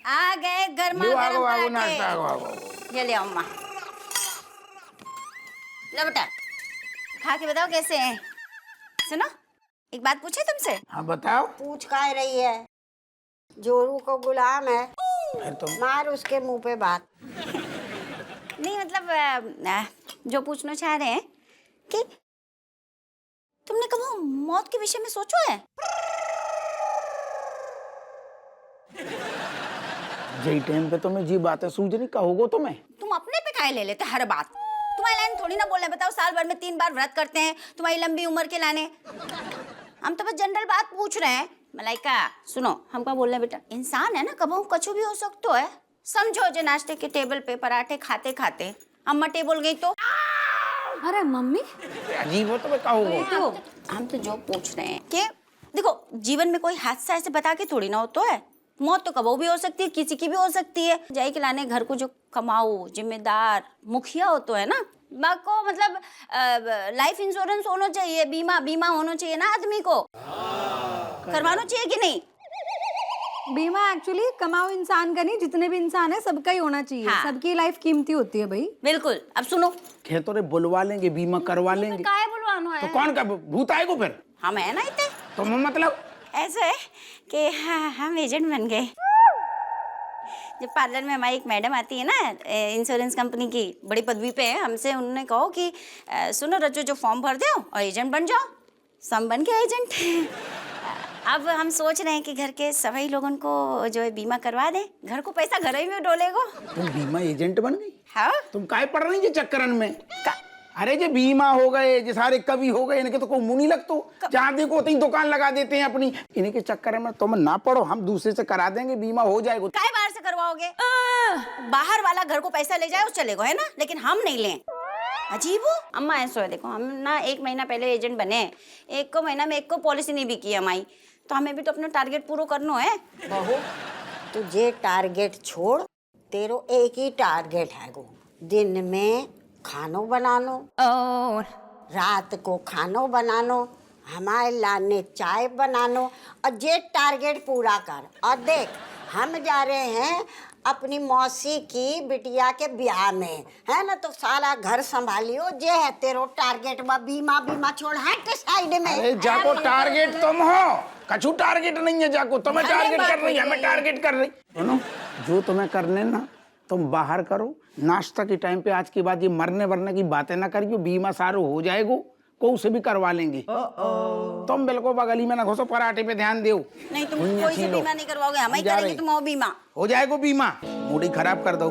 आ गए गर्मा लो गर्म आगो नाश्ता पराठे। ये ले आओ माँ। लो बेटा, खा के बताओ कैसे हैं। सुनो, एक बात पूछे तुमसे? हाँ बताओ। पूछ काय रही है? जोरू को गुलाम है, फिर तुम मार उसके मुंह पे बात। नहीं मतलब जो पूछना चाह रहे हैं कि तुमने कभी मौत के विषय में सोचो है? जी टाइम पे तुम्हें जी बातें सूझ रही कहोगो तुम्हें। तुम अपने पे काहे ले लेते हर बात? तुम्हारी लाइन थोड़ी ना बोलने। बताओ, साल भर में 3 बार व्रत करते हैं तुम्हारी लंबी उम्र के लाने। हम तो बस जनरल बात पूछ रहे हैं। मलाइका सुनो, हम क्या बोल रहे हैं बेटा, इंसान है ना, कबहू कछु भी हो सकतो है। समझो जो नाश्ते के टेबल पे पराठे खाते खाते अम्मा टेबल गई तो। अरे मम्मी, अजीब हो तुम्हें कहोगो। तो हम तो जो पूछ रहे हैं कि देखो, जीवन में कोई हादसा ऐसे बता के थोड़ी ना होता है। मौत तो कबो भी हो सकती है, किसी की भी हो सकती है। जाई के लाने घर को जो कमाओ, जिम्मेदार मुखिया हो तो है ना। बाको मतलब लाइफ इंश्योरेंस होना चाहिए, बीमा होना चाहिए ना आदमी को। करवाना चाहिए कि नहीं? बीमा एक्चुअली कमाओ इंसान का नहीं, जितने भी इंसान है सबका ही होना चाहिए। हाँ। सबकी लाइफ कीमती होती है भाई। बिल्कुल। अब सुनो, कह तो रे बुलवा लेंगे, बीमा करवा लेंगे। काहे बुलवाना है? तो कौन का भूत आएगो फिर? हम है ना इतने। तुम मतलब ऐसा है कि हाँ, हम एजेंट बन गए। जब पार्लर में हमारी एक मैडम आती है ना, इंश्योरेंस कंपनी की बड़ी पदवी पे है, हमसे उन्होंने कहो कि सुनो रज्जू, जो फॉर्म भर दो और एजेंट बन जाओ। सम बन गया एजेंट। अब हम सोच रहे हैं कि घर के सभी लोगों को जो है बीमा करवा दें। घर को पैसा घर ही में डोलेगो। तुम बीमा एजेंट बन गई? हाँ। तुम काहे पड़ रही है चक्करन में? अरे जे बीमा हो गए, जे सारे कवि हो गए, इनके तो कोई मुंह नहीं लगतो। जहाँ देखो उतनी दुकान लगा देते हैं अपनी। इनके चक्कर में तुम ना पड़ो, हम दूसरे से करा देंगे, बीमा हो जाएगा। काहे बाहर से करवाओगे? बाहर वाला घर को पैसा ले जाए उस चलेगो, है ना, लेकिन हम नहीं लें। अजीब हो अम्मा। ऐसा है, देखो हम ना 1 महीना पहले एजेंट बने, 1 महीना में 1 पॉलिसी नहीं भी की हमारी, तो हमें भी तो अपना टारगेट पूरा करना है। बहू, तुझे टारगेट छोड़, तेरो एक ही टारगेट है गो, दिन में खानो बनानो, रात को खानो बनानो, हमारे लाने चाय बनानो, और ये टारगेट पूरा कर। और देख, हम जा रहे हैं अपनी मौसी की बिटिया के ब्याह में, है ना, तो सारा घर संभालियो। जे है तेरो टारगेट, बीमा छोड़ हट साइड में। अरे जाको टारगेट तुम हो, कछु टारगेट नहीं है। जाको तुम्हें टारगेट कर रही, हमें टारगेट कर रही। सुनो, जो तुम्हें करने ना तुम बाहर करो। नाश्ता के टाइम पे आज के बाद ये मरने वरने की बातें ना करियो। बीमा सारो हो जाएगो, को उसे भी करवा लेंगे। तुम बिल्कुल बगली में ना घुसो, पराठे पे ध्यान दो। नहीं, तुम कोई से बीमा नहीं करवाओगे, हम ही करेंगे। तुम बीमा हो जाएगा, बीमा मूड ही खराब कर दो।